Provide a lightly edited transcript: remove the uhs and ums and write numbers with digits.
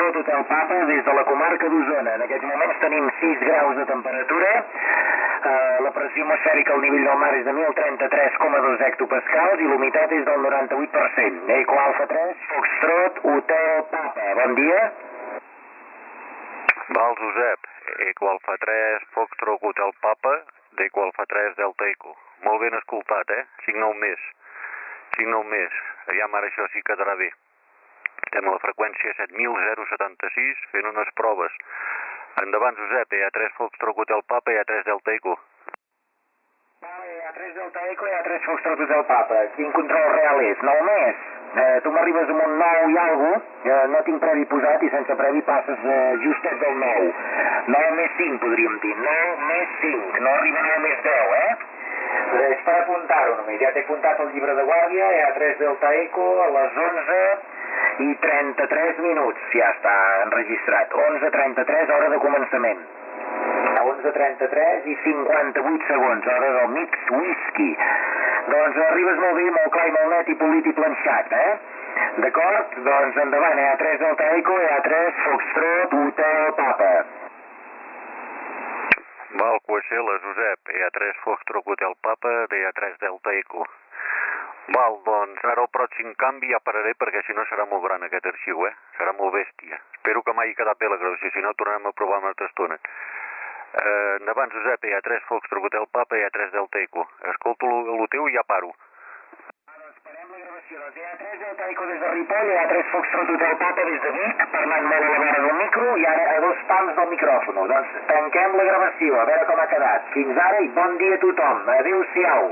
Foxtrot Hotel Papa des de la comarca d'Osona. En aquests moments tenim 6 graus de temperatura, la pressió atmosfèrica al nivell del mar és de 1033,2 hectopascals i l'humitat és del 98%. Eco Alfa 3, Foxtrot Hotel Papa. Bon dia. Val, Josep. Eco Alfa 3, Foxtrot Hotel Papa, d'Eco Alfa 3 Delta Eco. Molt ben escoltat, eh? 5-9 més. 5-9 més. Aviam, ara això sí quedarà bé. Estem a la freqüència 7076 fent unes proves. Endavant, Josep, EA3 Foxtrot Hotel Papa, EA3 Delta Eco. Vale, EA3 Delta Eco, EA3 Foxtrot Hotel Papa. Quin control real és? 9 més? Tu m'arribes amb un 9 i alguna cosa, no tinc previ posat i sense previ passes justet del 9. 9 més 5 podríem dir, 9 més 5, no arriba 9 més 10, És per apuntar-ho només, ja t'he apuntat el llibre de guàrdia, EA3 Delta Eco a les 11 i 33 minuts, ja està enregistrat, 11:33 hora de començament. 11:33 i 58 segons, hora del mix whisky. Doncs arribes molt bé, molt clar i molt net i polit i planxat, D'acord? Doncs endavant, EA3 Delta Eco, EA3 Foxtrot Hotel Papa. Val, QSL, Josep, EA3 Foxtrot Hotel Papa, d'EA3 Delta Eco. Val, doncs ara el pròxim canvi ja pararé perquè si no serà molt gran aquest arxiu, Serà molt bèstia. Espero que m'hagi quedat bé la gravació, si no tornarem a provar una altra estona. Endavant, Josep, EA3 Foxtrot Hotel Papa, EA3 Delta Eco. Escolto el teu i ja paro. Doncs parem la gravació. Doncs EA3 Delta Eco des de Ripoll, EA3 Foxtrot Hotel Papa des de Vic, parlant molt a la vora del micro i ara a 2 pams del micròfon. Doncs tanquem la gravació, a veure com ha quedat. Fins ara i bon dia a tothom. Adéu-siau.